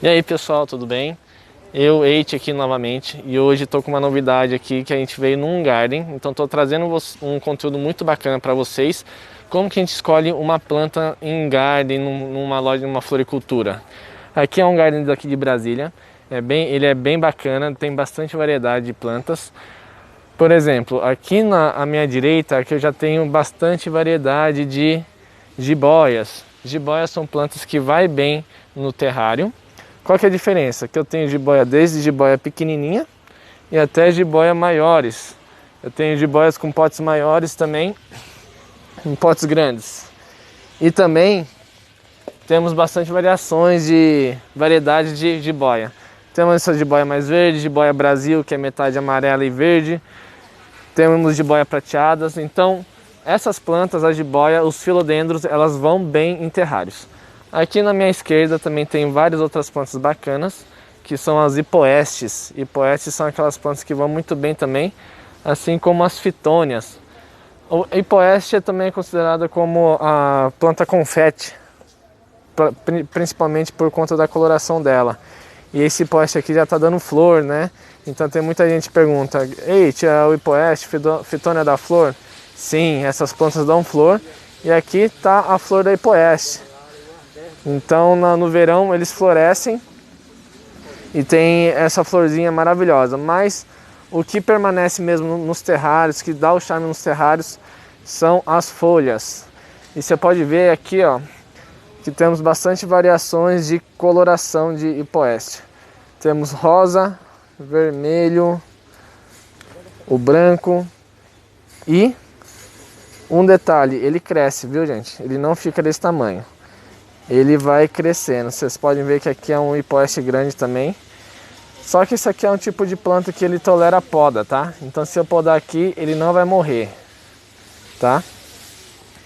E aí pessoal, tudo bem? Eu, Eite, aqui novamente, e hoje estou com uma novidade aqui que a gente veio num garden, então estou trazendo um conteúdo muito bacana para vocês, como que a gente escolhe uma planta em garden, numa loja, numa floricultura. Aqui é um garden daqui de Brasília, ele é bem bacana, tem bastante variedade de plantas. Por exemplo, aqui à minha direita, aqui eu já tenho bastante variedade de jiboias. Jiboias são plantas que vai bem no terrário. Qual que é a diferença? Que eu tenho jiboia desde jiboia pequenininha e até jiboia maiores. Eu tenho jiboias com potes maiores também, em potes grandes. E também temos bastante variedade de jiboia. Temos essa jiboia mais verde, jiboia Brasil, que é metade amarela e verde. Temos jiboia prateadas. Então, essas plantas, a jiboia, os filodendros, elas vão bem em terrários. Aqui na minha esquerda também tem várias outras plantas bacanas, que são as hipoestes. Hipoestes são aquelas plantas que vão muito bem também, assim como as fitônias. O hipoeste também é considerada como a planta confete, principalmente por conta da coloração dela. E esse hipoeste aqui já está dando flor, né? Então tem muita gente que pergunta: ei, tia, o hipoeste, fitônia dá flor? Sim, essas plantas dão flor. E aqui está a flor da hipoeste. Então no verão eles florescem e tem essa florzinha maravilhosa. Mas o que permanece mesmo nos terrários, que dá o charme nos terrários, são as folhas. E você pode ver aqui, ó, que temos bastante variações de coloração de hipoeste. Temos rosa, vermelho, o branco e um detalhe, ele cresce, viu gente? Ele não fica desse tamanho. Ele vai crescendo. Vocês podem ver que aqui é um hipoeste grande também. Só que isso aqui é um tipo de planta que ele tolera poda, tá? Então se eu podar aqui, ele não vai morrer, tá?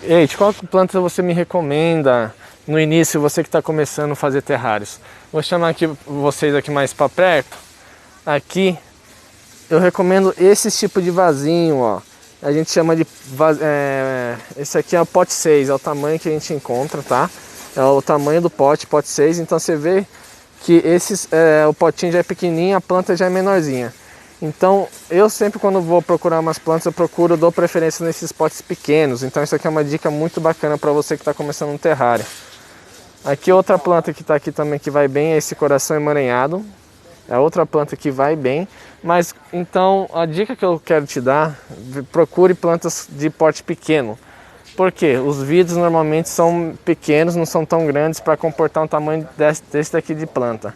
Eite, qual planta você me recomenda no início, você que está começando a fazer terrários? Vou chamar aqui vocês aqui mais para perto. Aqui eu recomendo esse tipo de vasinho, ó. A gente chama de esse aqui é o pote 6, é o tamanho que a gente encontra, tá? É o tamanho do pote 6, então você vê que o potinho já é pequenininho, a planta já é menorzinha. Então eu sempre, quando vou procurar umas plantas, dou preferência nesses potes pequenos. Então isso aqui é uma dica muito bacana para você que está começando um terrário. Aqui outra planta que está aqui também que vai bem é esse coração emaranhado. É outra planta que vai bem. Mas então a dica que eu quero te dar: procure plantas de porte pequeno. Porque os vidros normalmente são pequenos, não são tão grandes para comportar um tamanho desse daqui de planta.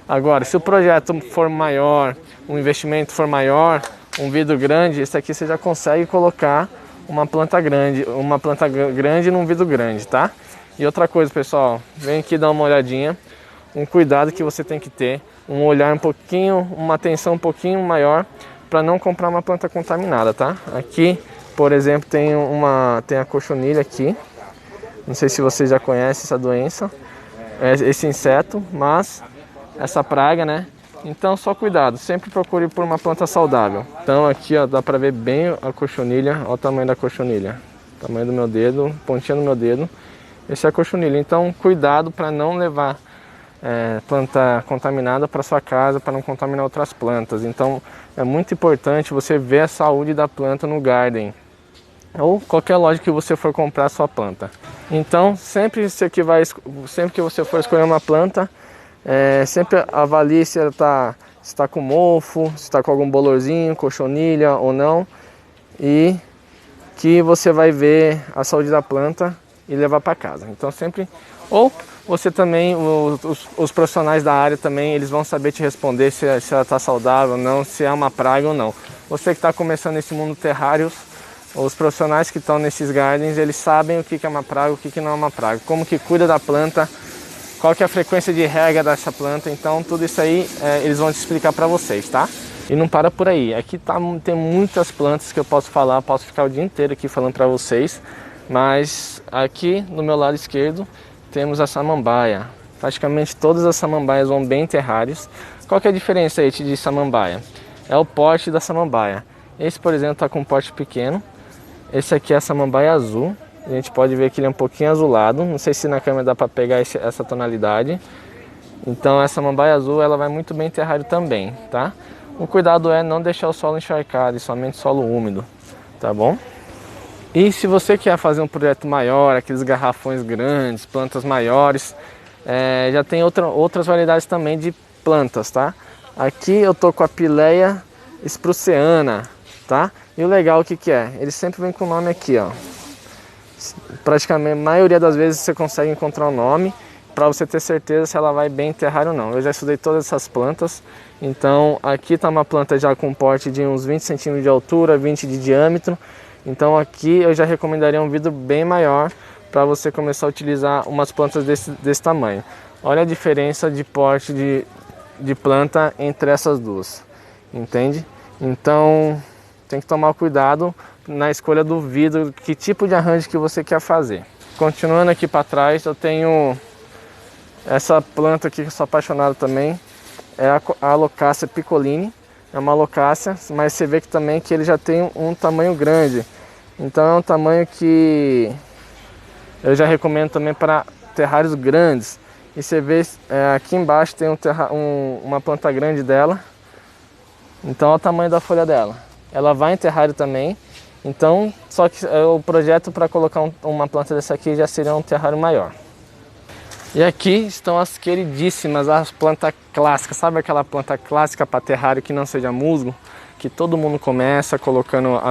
Agora, se o projeto for maior, o investimento for maior, um vidro grande, esse aqui você já consegue colocar uma planta grande num vidro grande, tá? E outra coisa, pessoal, vem aqui dar uma olhadinha, um cuidado que você tem que ter, um olhar uma atenção um pouquinho maior para não comprar uma planta contaminada, tá? Aqui, por exemplo, tem a cochonilha aqui. Não sei se você já conhece essa doença, esse inseto, mas essa praga, né? Então só cuidado, sempre procure por uma planta saudável. Então aqui, ó, dá pra ver bem a cochonilha. Olha o tamanho da cochonilha, tamanho do meu dedo, pontinha do meu dedo. Esse é a cochonilha. Então cuidado para não levar planta contaminada para sua casa, para não contaminar outras plantas. Então é muito importante você ver a saúde da planta no garden ou qualquer loja que você for comprar a sua planta. Então sempre que você for escolher uma planta, sempre avalie se ela está com mofo, se está com algum bolorzinho, cochonilha ou não, e que você vai ver a saúde da planta e levar para casa. Então sempre, ou você também, os profissionais da área também, eles vão saber te responder se ela está saudável ou não, se é uma praga ou não. Você que está começando nesse mundo terrários, os profissionais que estão nesses gardens, eles sabem o que é uma praga, o que não é uma praga, como que cuida da planta, qual que é a frequência de rega dessa planta. Então tudo isso aí eles vão te explicar para vocês, tá? E não para por aí, aqui tem muitas plantas que eu posso falar, posso ficar o dia inteiro aqui falando para vocês, mas aqui no meu lado esquerdo temos a samambaia. Praticamente todas as samambaias vão bem em terrários. Qual que é a diferença aí de samambaia? É o porte da samambaia. Esse, por exemplo, está com um porte pequeno. Esse aqui é a samambaia azul. A gente pode ver que ele é um pouquinho azulado. Não sei se na câmera dá para pegar essa tonalidade. Então essa samambaia azul ela vai muito bem em terrário também, tá? O cuidado é não deixar o solo encharcado e somente solo úmido, tá bom? E se você quer fazer um projeto maior, aqueles garrafões grandes, plantas maiores, já tem outras variedades também de plantas, tá? Aqui eu tô com a Pileia spruceana, tá? E o legal o que é? Ele sempre vem com o nome aqui, ó. Praticamente, a maioria das vezes você consegue encontrar o nome para você ter certeza se ela vai bem em terrário ou não. Eu já estudei todas essas plantas, então aqui tá uma planta já com porte de uns 20 centímetros de altura, 20 de diâmetro. Então aqui eu já recomendaria um vidro bem maior para você começar a utilizar umas plantas desse tamanho. Olha a diferença de porte de planta entre essas duas, entende? Então tem que tomar cuidado na escolha do vidro, que tipo de arranjo que você quer fazer. Continuando aqui para trás, eu tenho essa planta aqui que eu sou apaixonado também, é a Alocácia piccoline. É uma alocácia, mas você vê que também que ele já tem um tamanho grande. Então é um tamanho que eu já recomendo também para terrários grandes. E você vê aqui embaixo tem uma planta grande dela. Então olha o tamanho da folha dela. Ela vai em terrário também. Então, só que o projeto para colocar uma planta dessa aqui já seria um terrário maior. E aqui estão as queridíssimas, as plantas clássicas. Sabe aquela planta clássica para terrário que não seja musgo? Que todo mundo começa colocando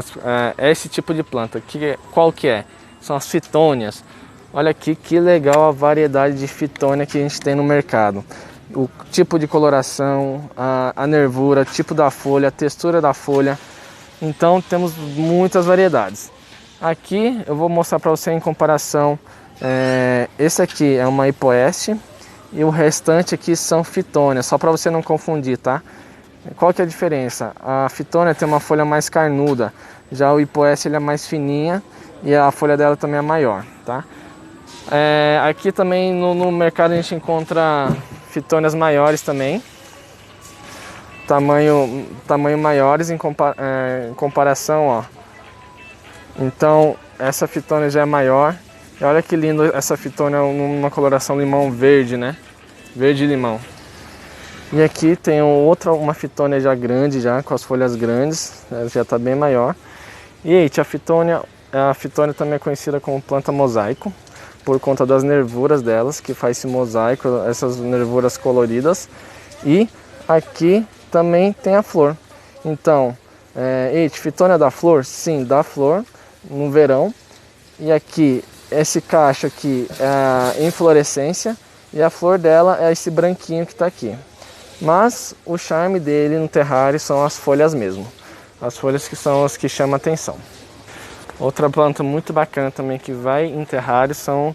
esse tipo de planta. Qual que é? São as fitônias. Olha aqui que legal a variedade de fitônia que a gente tem no mercado. O tipo de coloração, a nervura, tipo da folha, a textura da folha. Então temos muitas variedades. Aqui eu vou mostrar para você em comparação. Esse aqui é uma hipoeste e o restante aqui são fitônias, só para você não confundir, tá? Qual que é a diferença? A fitônia tem uma folha mais carnuda, já o hipoeste ele é mais fininha e a folha dela também é maior, tá? Aqui também no mercado a gente encontra fitônias maiores também, tamanho maiores em comparação, ó. Então essa fitônia já é maior. E olha que lindo essa fitônia numa coloração limão verde, né? Verde limão. E aqui tem uma fitônia já grande, já com as folhas grandes, já está bem maior. E aí, a fitônia também é conhecida como planta mosaico, por conta das nervuras delas, que faz esse mosaico, essas nervuras coloridas. E aqui também tem a flor. Então, fitônia dá flor? Sim, dá flor no verão. E aqui, esse cacho aqui é a inflorescência e a flor dela é esse branquinho que está aqui. Mas o charme dele no terrário são as folhas mesmo. As folhas que são as que chamam a atenção. Outra planta muito bacana também que vai em terrário são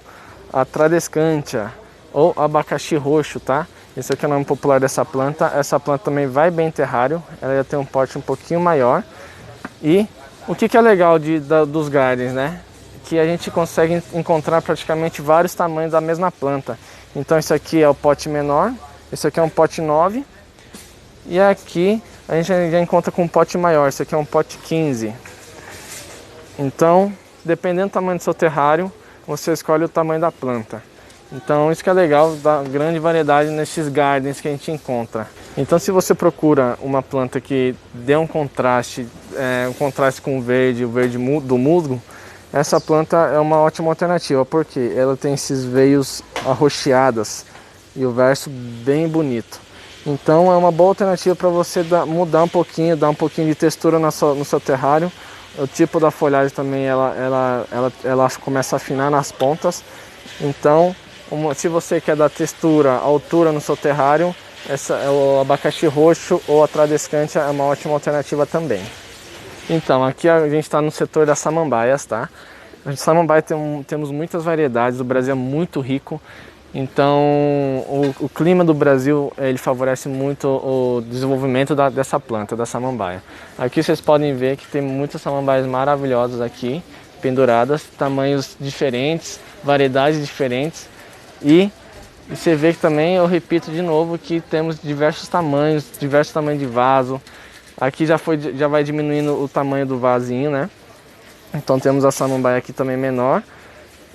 a Tradescantia ou abacaxi roxo, tá? Esse aqui é o nome popular dessa planta. Essa planta também vai bem em terrário. Ela já tem um porte um pouquinho maior. E o que é legal dos gardens, né? Que a gente consegue encontrar praticamente vários tamanhos da mesma planta. Então esse aqui é o pote menor, esse aqui é um pote 9 e aqui a gente já encontra com um pote maior, esse aqui é um pote 15. Então, dependendo do tamanho do seu terrário, você escolhe o tamanho da planta. Então isso que é legal da grande variedade nesses gardens que a gente encontra. Então se você procura uma planta que dê um contraste com o verde do musgo, essa planta é uma ótima alternativa, porque ela tem esses veios arroxeadas e o verso bem bonito. Então é uma boa alternativa para você mudar um pouquinho, dar um pouquinho de textura no seu terrário. O tipo da folhagem também ela começa a afinar nas pontas. Então, se você quer dar textura, altura no seu terrário, o abacaxi roxo ou a Tradescantia é uma ótima alternativa também. Então, aqui a gente está no setor das samambaias, tá? A samambaia temos muitas variedades, o Brasil é muito rico, então o clima do Brasil ele favorece muito o desenvolvimento dessa planta, da samambaia. Aqui vocês podem ver que tem muitas samambaias maravilhosas aqui, penduradas, tamanhos diferentes, variedades diferentes, e você vê que também, eu repito de novo, que temos diversos tamanhos de vaso. Aqui já vai diminuindo o tamanho do vasinho, né? Então temos a samambaia aqui também menor.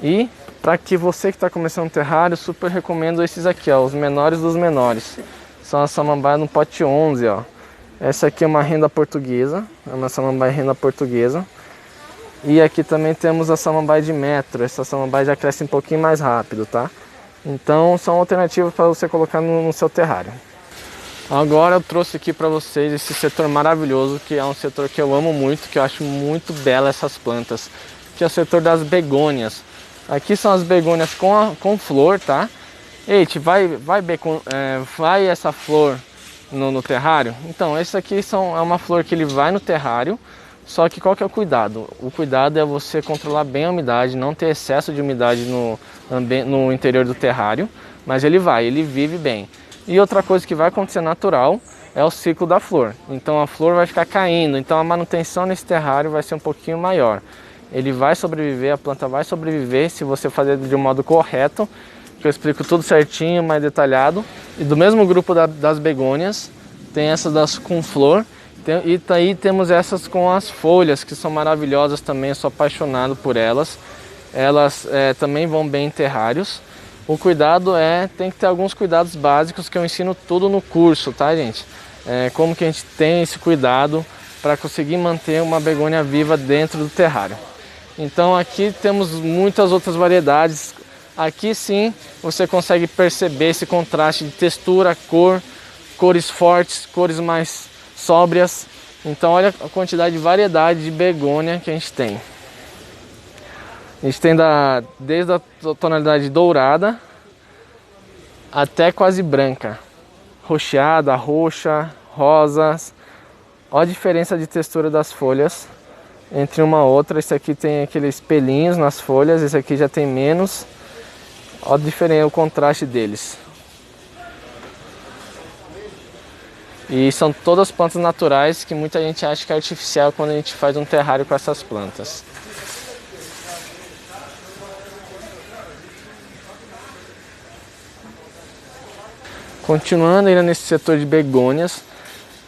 E para que você que está começando um terrário, super recomendo esses aqui, ó, os menores dos menores. São as samambaias no pote 11, ó. Essa aqui é uma renda portuguesa, é uma samambaia renda portuguesa. E aqui também temos a samambaia de metro. Essa samambaia já cresce um pouquinho mais rápido, tá? Então são alternativas para você colocar no seu terrário. Agora eu trouxe aqui para vocês esse setor maravilhoso, que é um setor que eu amo muito, que eu acho muito bela essas plantas, que é o setor das begônias. Aqui são as begônias com flor, tá? Eite, vai essa flor no terrário? Então, essa aqui é uma flor que ele vai no terrário, só que qual que é o cuidado? O cuidado é você controlar bem a umidade, não ter excesso de umidade no interior do terrário, mas ele vive bem. E outra coisa que vai acontecer natural é o ciclo da flor. Então a flor vai ficar caindo, então a manutenção nesse terrário vai ser um pouquinho maior. Ele vai sobreviver, a planta vai sobreviver se você fazer de um modo correto, que eu explico tudo certinho, mais detalhado. E do mesmo grupo das begônias, tem essas das com flor, e aí temos essas com as folhas, que são maravilhosas também, eu sou apaixonado por elas. Elas também vão bem em terrários. O cuidado tem que ter alguns cuidados básicos que eu ensino tudo no curso, tá, gente? Como que a gente tem esse cuidado para conseguir manter uma begônia viva dentro do terrário. Então aqui temos muitas outras variedades. Aqui sim você consegue perceber esse contraste de textura, cor, cores fortes, cores mais sóbrias. Então olha a quantidade de variedade de begônia que a gente tem. A gente tem desde a tonalidade dourada até quase branca, roxeada, roxa, rosas. Olha a diferença de textura das folhas entre uma outra. Esse aqui tem aqueles pelinhos nas folhas, esse aqui já tem menos. Olha a diferença, o contraste deles. E são todas plantas naturais que muita gente acha que é artificial quando a gente faz um terrário com essas plantas. Continuando ainda nesse setor de begônias,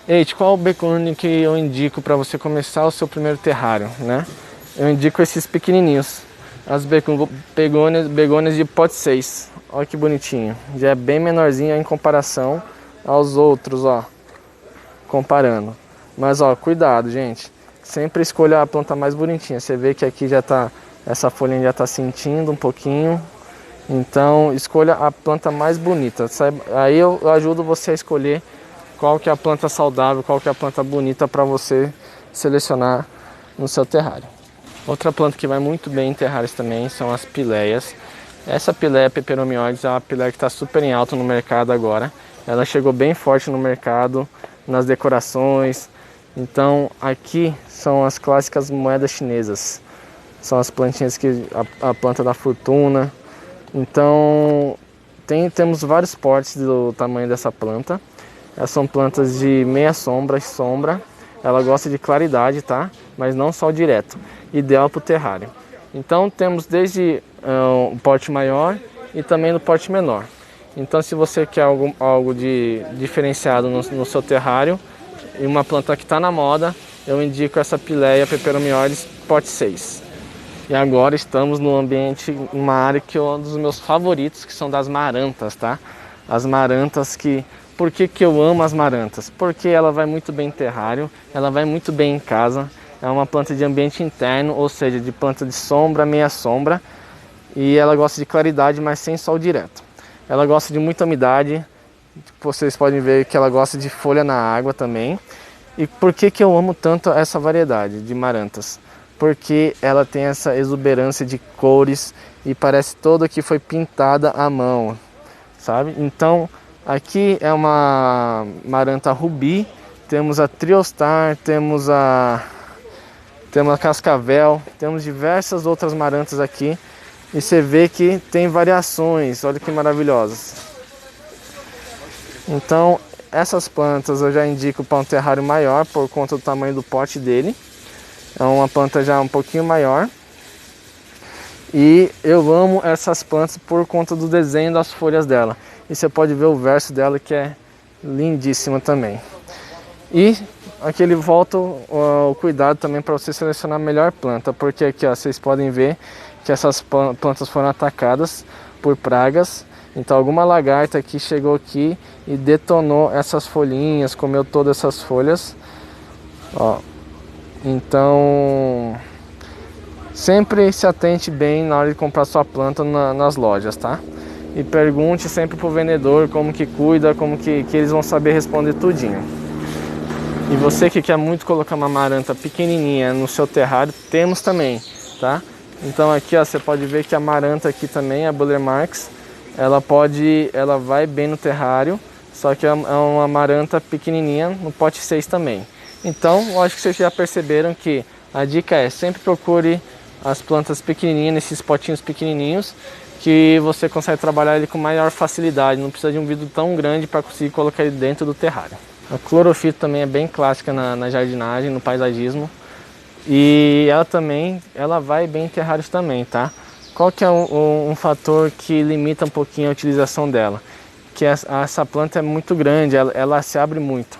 Eite, qual o begônia que eu indico para você começar o seu primeiro terrário, né? Eu indico esses pequenininhos, as begônias de pote 6. Olha que bonitinho, já é bem menorzinho em comparação aos outros, ó, comparando. Mas ó, cuidado, gente, sempre escolha a planta mais bonitinha. Você vê que aqui já tá, essa folhinha já tá sentindo um pouquinho. Então escolha a planta mais bonita. Aí eu ajudo você a escolher qual que é a planta saudável, qual que é a planta bonita para você selecionar no seu terrário. Outra planta que vai muito bem em terrários também são as pileias. Essa pileia peperomioides é uma pileia que está super em alta no mercado agora. Ela chegou bem forte no mercado, nas decorações. Então aqui são as clássicas moedas chinesas. São as plantinhas que a planta da fortuna. Então temos vários portes do tamanho dessa planta. Essas são plantas de meia sombra e sombra. Ela gosta de claridade, tá? Mas não sol direto. Ideal para o terrário. Então temos desde o porte maior e também no porte menor. Então se você quer algo de diferenciado no seu terrário e uma planta que está na moda, eu indico essa pileia peperomioides pote 6. E agora estamos no ambiente, uma área que é um dos meus favoritos, que são das marantas, tá? As marantas Por que eu amo as marantas? Porque ela vai muito bem em terrário, ela vai muito bem em casa. É uma planta de ambiente interno, ou seja, de planta de sombra, meia sombra. E ela gosta de claridade, mas sem sol direto. Ela gosta de muita umidade. Vocês podem ver que ela gosta de folha na água também. E por que eu amo tanto essa variedade de marantas? Porque ela tem essa exuberância de cores e parece toda que foi pintada à mão, sabe? Então, aqui é uma maranta rubi, temos a triostar, temos a cascavel, temos diversas outras marantas aqui. E você vê que tem variações, olha que maravilhosas. Então, essas plantas eu já indico para um terrário maior por conta do tamanho do pote dele. É uma planta já um pouquinho maior. E eu amo essas plantas por conta do desenho das folhas dela. E você pode ver o verso dela, que é lindíssima também. E aqui ele volta o cuidado também para você selecionar a melhor planta. Porque aqui ó, vocês podem ver que essas plantas foram atacadas por pragas. Então alguma lagarta aqui chegou aqui e detonou essas folhinhas, comeu todas essas folhas. Ó. Então sempre se atente bem na hora de comprar sua planta nas lojas, tá? E pergunte sempre pro vendedor como que cuida, como que eles vão saber responder tudinho. E você que quer muito colocar uma amaranta pequenininha no seu terrário, temos também, tá? Então aqui, ó, você pode ver que a amaranta aqui também, a Buller Marks, ela vai bem no terrário, só que é uma amaranta pequenininha no pote 6 também. Então, eu acho que vocês já perceberam que a dica é sempre procure as plantas pequenininhas, nesses potinhos pequenininhos, que você consegue trabalhar ele com maior facilidade, não precisa de um vidro tão grande para conseguir colocar ele dentro do terrário. A clorofita também é bem clássica na jardinagem, no paisagismo, e ela vai bem em terrários também, tá? Qual que é um fator que limita um pouquinho a utilização dela? Que essa planta é muito grande, ela se abre muito.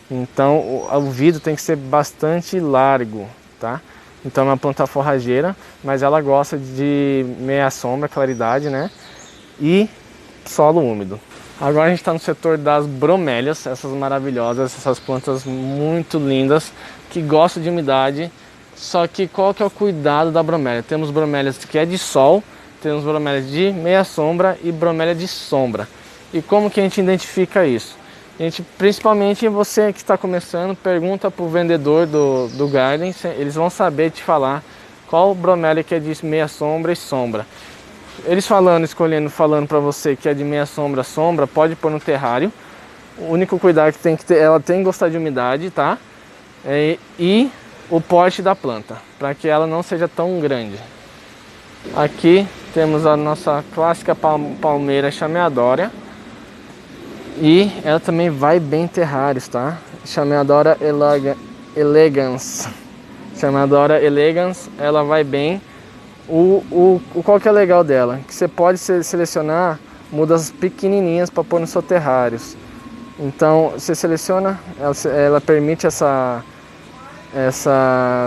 Então o vidro tem que ser bastante largo, tá? Então é uma planta forrageira, mas ela gosta de meia sombra, claridade, né? E solo úmido. Agora a gente está no setor das bromélias, essas maravilhosas, essas plantas muito lindas, que gostam de umidade. Só que qual que é o cuidado da bromélia? Temos bromélias que é de sol, temos bromélias de meia sombra e bromélia de sombra. E como que a gente identifica isso? Principalmente você que está começando, pergunta para o vendedor do garden, eles vão saber te falar qual bromélia que é de meia sombra e sombra. Eles falando para você que é de meia sombra, sombra, pode pôr no terrário. O único cuidado que tem que ter, ela tem que gostar de umidade, tá? E o porte da planta, para que ela não seja tão grande. Aqui temos a nossa clássica palmeira chameadória. E ela também vai bem em terrários, tá? Chameadora elegans. Chameadora elegans, ela vai bem. Qual que é legal dela? Que você pode selecionar mudas pequenininhas para pôr nos seus terrários. Então você seleciona, ela permite essa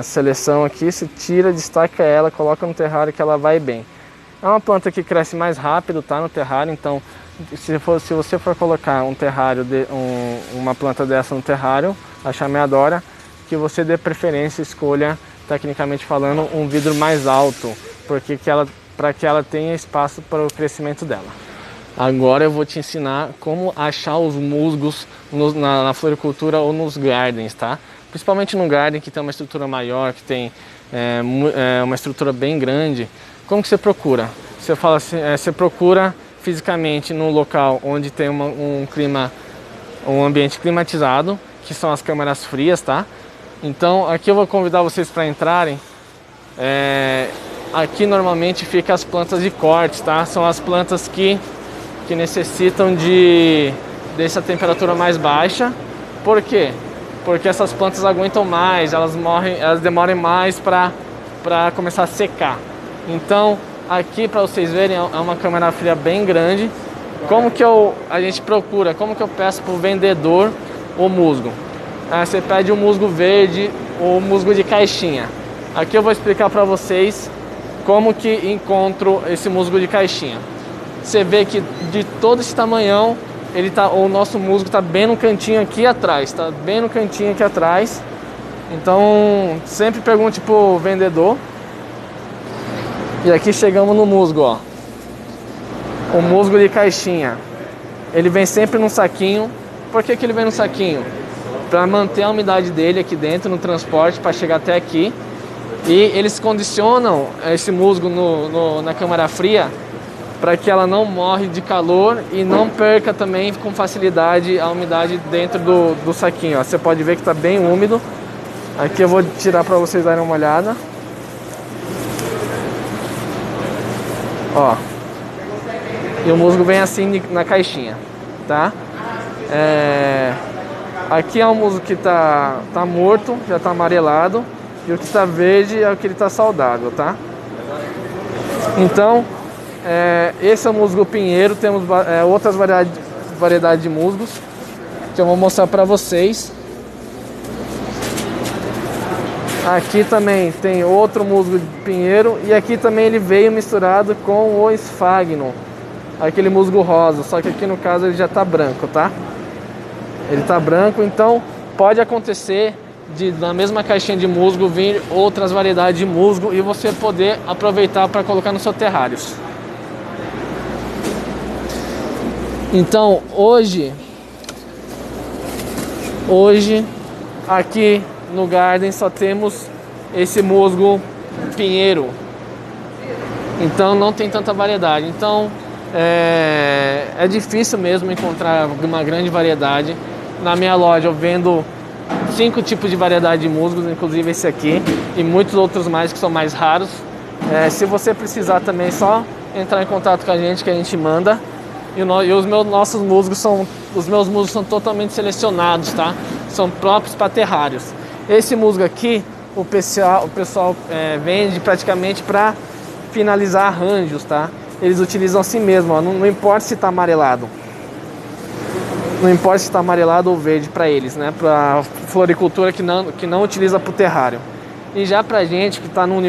seleção aqui, você tira, destaca ela, coloca no terrário que ela vai bem. É uma planta que cresce mais rápido, tá, no terrário, então se você for colocar uma planta dessa no terrário, a chameadora, que você dê preferência, escolha, tecnicamente falando, um vidro mais alto, para que ela tenha espaço para o crescimento dela. Agora eu vou te ensinar como achar os musgos na floricultura ou nos gardens, tá? Principalmente no garden que tem uma estrutura maior, que tem uma estrutura bem grande. Como que você procura? Você fala assim, você procura fisicamente no local onde tem um ambiente climatizado, que são as câmaras frias, tá? Então aqui eu vou convidar vocês para entrarem. Aqui normalmente fica as plantas de corte, tá? São as plantas que necessitam dessa temperatura mais baixa. Por quê? Porque essas plantas aguentam mais, elas demoram mais para começar a secar. Então aqui, para vocês verem, é uma câmara fria bem grande. Como que a gente procura? Como que eu peço para o vendedor o musgo? Você pede o musgo verde ou musgo de caixinha. Aqui eu vou explicar para vocês como que encontro esse musgo de caixinha. Você vê que de todo esse tamanhão, o nosso musgo está bem no cantinho aqui atrás, tá bem no cantinho aqui atrás. Então sempre pergunte pro vendedor. E aqui chegamos no musgo, ó. O musgo de caixinha. Ele vem sempre num saquinho. Por que ele vem no saquinho? Para manter a umidade dele aqui dentro no transporte, para chegar até aqui. E eles condicionam esse musgo na câmara fria para que ela não morre de calor e não perca também com facilidade a umidade dentro do saquinho, ó. Você pode ver que está bem úmido. Aqui eu vou tirar para vocês darem uma olhada. Ó, e o musgo vem assim na caixinha, tá? Aqui é um musgo que tá morto, já tá amarelado, e o que tá verde é o que ele tá saudável, tá? Então, esse é o musgo pinheiro. Temos outras variedades de musgos que eu vou mostrar para vocês. Aqui também tem outro musgo de pinheiro e aqui também ele veio misturado com o Sphagnum, aquele musgo rosa, só que aqui no caso ele já tá branco, tá? Ele tá branco, então pode acontecer de na mesma caixinha de musgo vir outras variedades de musgo e você poder aproveitar para colocar no seu terrário. Então hoje aqui no Garden só temos esse musgo pinheiro, então não tem tanta variedade. Então é difícil mesmo encontrar uma grande variedade. Na minha loja eu vendo 5 tipos de variedade de musgos, inclusive esse aqui, e muitos outros mais que são mais raros. Se você precisar também, é só entrar em contato com a gente manda. E os meus musgos são totalmente selecionados, tá? São próprios para terrários. Esse musgo aqui, o pessoal vende praticamente para finalizar arranjos, tá? Eles utilizam assim mesmo, ó, não importa se está amarelado. Não importa se está amarelado ou verde para eles, né? Para floricultura que não utiliza para o terrário. E já pra gente que está no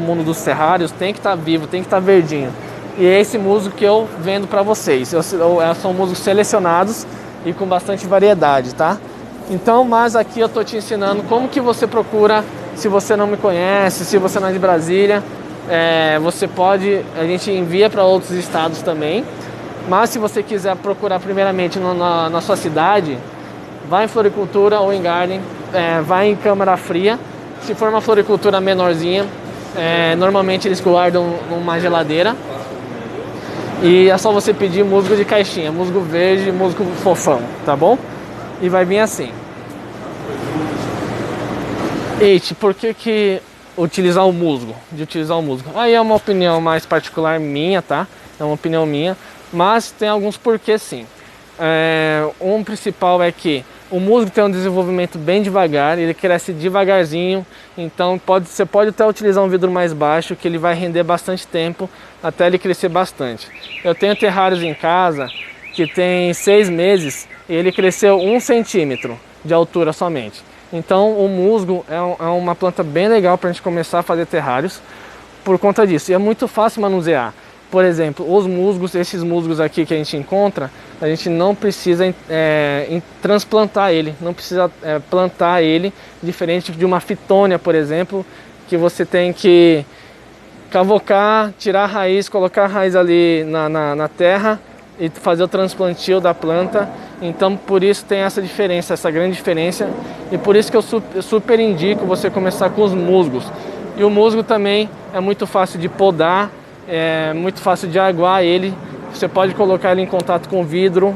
mundo dos terrários, tem que estar vivo, tem que estar verdinho. E é esse musgo que eu vendo para vocês. São musgos selecionados e com bastante variedade, tá? Então, mas aqui eu tô te ensinando como que você procura. Se você não me conhece, se você não é de Brasília, a gente envia para outros estados também. Mas se você quiser procurar primeiramente na sua cidade, vai em floricultura ou em garden, vai em câmara fria. Se for uma floricultura menorzinha, normalmente eles guardam numa geladeira. E é só você pedir musgo de caixinha, musgo verde, musgo fofão, tá bom? E vai vir assim. Eite, por que utilizar o musgo? Aí é uma opinião mais particular minha, tá? É uma opinião minha, mas tem alguns porquês sim. Um principal é que o musgo tem um desenvolvimento bem devagar, ele cresce devagarzinho, então você pode até utilizar um vidro mais baixo, que ele vai render bastante tempo até ele crescer bastante. Eu tenho terrários em casa que tem 6 meses e ele cresceu 1 centímetro de altura somente. Então o musgo é uma planta bem legal para a gente começar a fazer terrários por conta disso. E é muito fácil manusear. Por exemplo, esses musgos aqui que a gente encontra, a gente não precisa transplantar ele, não precisa plantar ele, diferente de uma fitônia, por exemplo, que você tem que cavocar, tirar a raiz, colocar a raiz ali na terra e fazer o transplantio da planta. Então por isso tem essa diferença, essa grande diferença, e por isso que eu super indico você começar com os musgos. E o musgo também é muito fácil de podar, é muito fácil de aguar ele. Você pode colocar ele em contato com o vidro,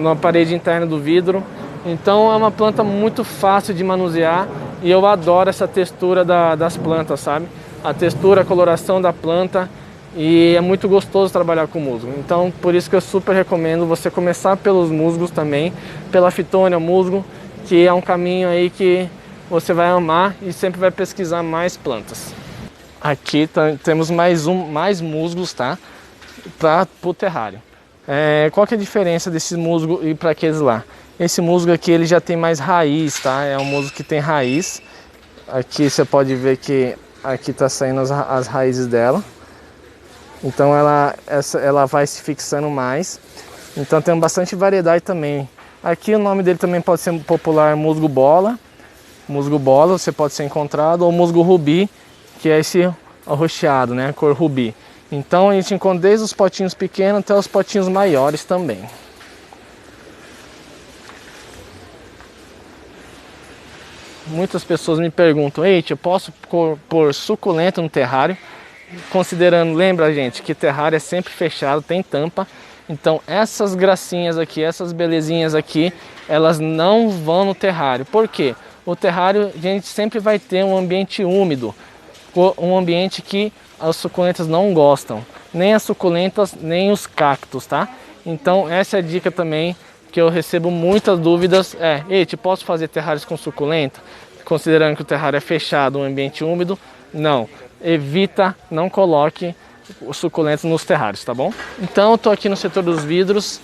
na parede interna do vidro. Então é uma planta muito fácil de manusear e eu adoro essa textura das plantas, sabe? A textura, a coloração da planta, e é muito gostoso trabalhar com musgo. Então por isso que eu super recomendo você começar pelos musgos também, pela fitônia, musgo, que é um caminho aí que você vai amar e sempre vai pesquisar mais plantas. Aqui temos mais musgos, tá? Para o terrário. Qual que é a diferença desse musgo e para aqueles lá? Esse musgo aqui ele já tem mais raiz, tá? É um musgo que tem raiz. Aqui você pode ver que aqui tá saindo as raízes dela. Então ela vai se fixando mais. Então tem bastante variedade também. Aqui o nome dele também pode ser popular musgo bola. Musgo bola você pode ser encontrado, ou musgo rubi, que é esse arroxeado, né? Cor rubi. Então a gente encontra desde os potinhos pequenos até os potinhos maiores também. Muitas pessoas me perguntam: Eite, eu posso pôr suculenta no terrário? Considerando, lembra gente, que terrário é sempre fechado, tem tampa. Então essas gracinhas aqui, essas belezinhas aqui, elas não vão no terrário. Por quê? O terrário a gente sempre vai ter um ambiente úmido, um ambiente que as suculentas não gostam, nem as suculentas, nem os cactos, tá? Então essa é a dica também, que eu recebo muitas dúvidas, Eite, posso fazer terrários com suculenta? Considerando que o terrário é fechado, um ambiente úmido, não. Evita, não coloque suculentos nos terrários, tá bom? Então eu tô aqui no setor dos vidros.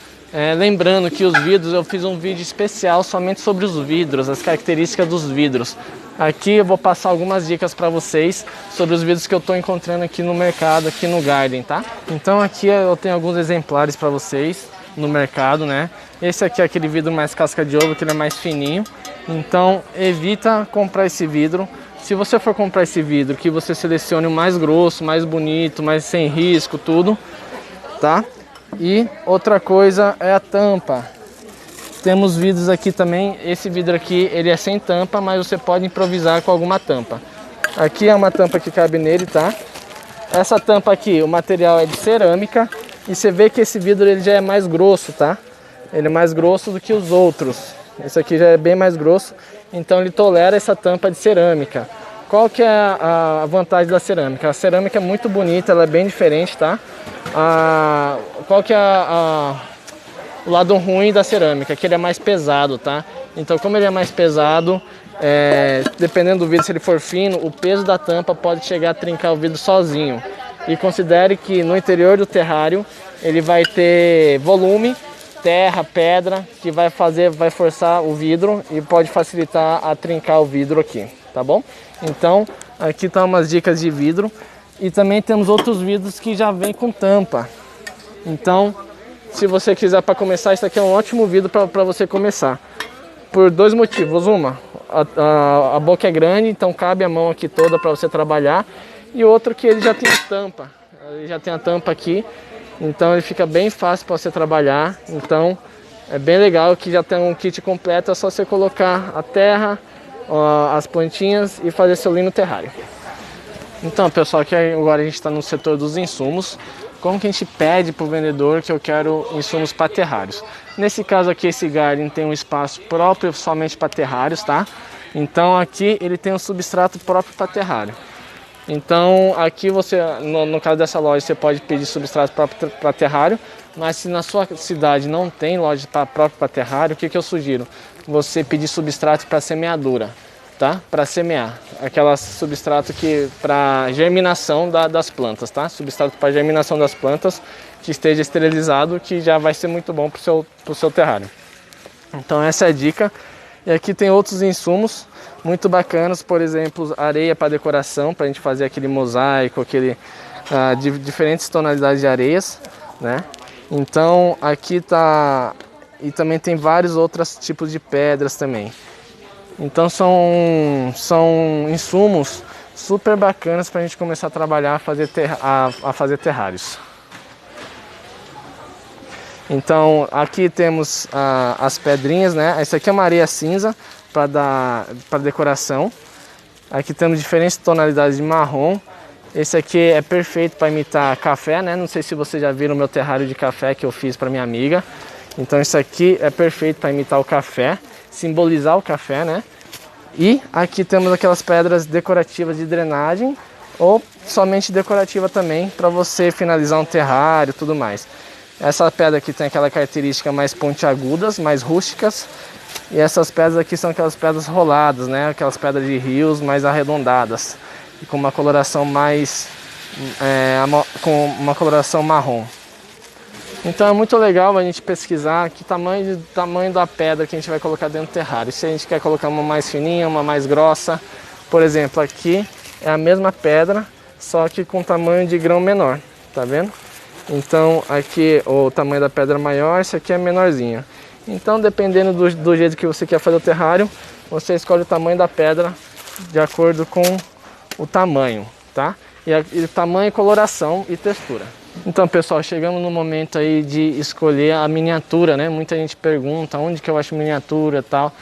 Lembrando que os vidros, eu fiz um vídeo especial somente sobre os vidros, as características dos vidros. Aqui eu vou passar algumas dicas para vocês sobre os vidros que eu estou encontrando aqui no mercado, aqui no Garden, tá? Então aqui eu tenho alguns exemplares para vocês no mercado, né? Esse aqui é aquele vidro mais casca de ovo, que ele é mais fininho. Então evita comprar esse vidro. Se você for comprar esse vidro, que você selecione o mais grosso, mais bonito, mais sem risco, tudo, tá? E outra coisa é a tampa. Temos vidros aqui também. Esse vidro aqui, ele é sem tampa, mas você pode improvisar com alguma tampa. Aqui é uma tampa que cabe nele, tá? Essa tampa aqui, o material é de cerâmica. E você vê que esse vidro ele já é mais grosso, tá? Ele é mais grosso do que os outros. Esse aqui já é bem mais grosso. Então ele tolera essa tampa de cerâmica. Qual que é a vantagem da cerâmica? A cerâmica é muito bonita, ela é bem diferente, tá? Qual que é o lado ruim da cerâmica? Que ele é mais pesado, tá? Então, como ele é mais pesado, dependendo do vidro, se ele for fino, o peso da tampa pode chegar a trincar o vidro sozinho. E considere que no interior do terrário ele vai ter volume, terra, pedra, que vai forçar o vidro e pode facilitar a trincar o vidro aqui, tá bom? Então, aqui estão umas dicas de vidro. E também temos outros vidros que já vem com tampa. Então, se você quiser para começar, esse aqui é um ótimo vidro para você começar. Por dois motivos. A boca é grande, então cabe a mão aqui toda para você trabalhar. E outro que ele já tem tampa. Ele já tem a tampa aqui. Então ele fica bem fácil para você trabalhar. Então é bem legal que já tem um kit completo. É só você colocar a terra, as plantinhas e fazer seu lindo terrário. Então, pessoal, aqui agora a gente está no setor dos insumos. Como que a gente pede para o vendedor que eu quero insumos para terrários? Nesse caso aqui, esse garden tem um espaço próprio somente para terrários, tá? Então aqui ele tem um substrato próprio para terrário. Então aqui você, no caso dessa loja, você pode pedir substrato próprio para terrário. Mas se na sua cidade não tem loja própria para terrário, o que eu sugiro? Você pedir substrato para semeadura. Tá? Para semear, aquela substrato que para germinação das plantas, tá? Substrato para germinação das plantas que esteja esterilizado, que já vai ser muito bom para o seu terrário. Então essa é a dica. E aqui tem outros insumos muito bacanas, por exemplo, areia para decoração, para a gente fazer aquele mosaico, de diferentes tonalidades de areias, né? Então aqui tá, e também tem vários outros tipos de pedras também. Então são insumos super bacanas para a gente começar a trabalhar, a fazer terrários. Então aqui temos as pedrinhas, né? Essa aqui é uma areia cinza para decoração. Aqui temos diferentes tonalidades de marrom. Esse aqui é perfeito para imitar café, né? Não sei se vocês já viram o meu terrário de café que eu fiz para minha amiga. Então isso aqui é perfeito para imitar o café, simbolizar o café, né? E aqui temos aquelas pedras decorativas de drenagem ou somente decorativa também para você finalizar um terrário e tudo mais. Essa pedra aqui tem aquela característica mais pontiagudas, mais rústicas. E essas pedras aqui são aquelas pedras roladas, né? Aquelas pedras de rios mais arredondadas e com uma coloração com uma coloração marrom. Então é muito legal a gente pesquisar que tamanho da pedra que a gente vai colocar dentro do terrário. Se a gente quer colocar uma mais fininha, uma mais grossa. Por exemplo, aqui é a mesma pedra, só que com tamanho de grão menor, tá vendo? Então aqui o tamanho da pedra é maior, esse aqui é menorzinho. Então dependendo do jeito que você quer fazer o terrário, você escolhe o tamanho da pedra de acordo com o tamanho, tá? E tamanho, coloração e textura. Então, pessoal, chegamos no momento aí de escolher a miniatura, né? Muita gente pergunta onde que eu acho miniatura e tal.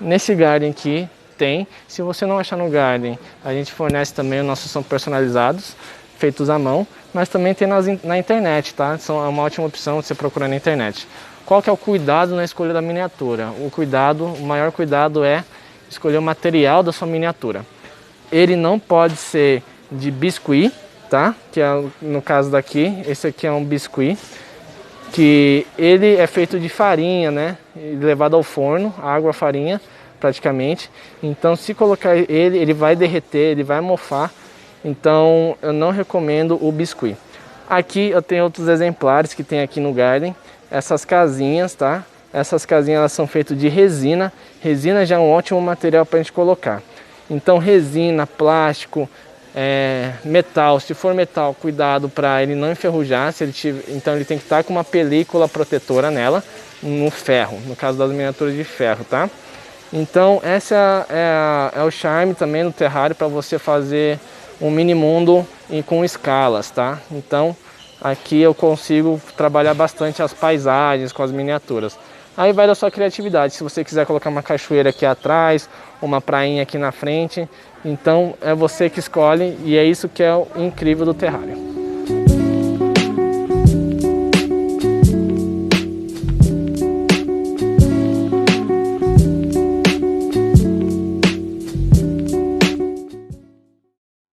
Nesse garden aqui tem. Se você não achar no garden, a gente fornece também, os nossos são personalizados, feitos à mão, mas também tem na internet, tá? É uma ótima opção você procurar na internet. Qual que é o cuidado na escolha da miniatura? O maior cuidado é escolher o material da sua miniatura. Ele não pode ser de biscuit, tá? Que é no caso daqui, esse aqui é um biscuit, que ele é feito de farinha, né? Levado ao forno, água, farinha, praticamente. Então, se colocar ele vai derreter, ele vai mofar. Então, eu não recomendo o biscuit. Aqui eu tenho outros exemplares que tem aqui no Garden. Essas casinhas, tá? Essas casinhas elas são feitas de resina. Resina já é um ótimo material para a gente colocar. Então resina, plástico, metal. Se for metal, cuidado para ele não enferrujar. Então ele tem que estar com uma película protetora nela, no ferro, no caso das miniaturas de ferro, tá? Então essa é o charme também no terrário para você fazer um mini mundo e com escalas, tá? Então aqui eu consigo trabalhar bastante as paisagens com as miniaturas. Aí vai da sua criatividade, se você quiser colocar uma cachoeira aqui atrás, uma prainha aqui na frente, então é você que escolhe e é isso que é o incrível do terrário.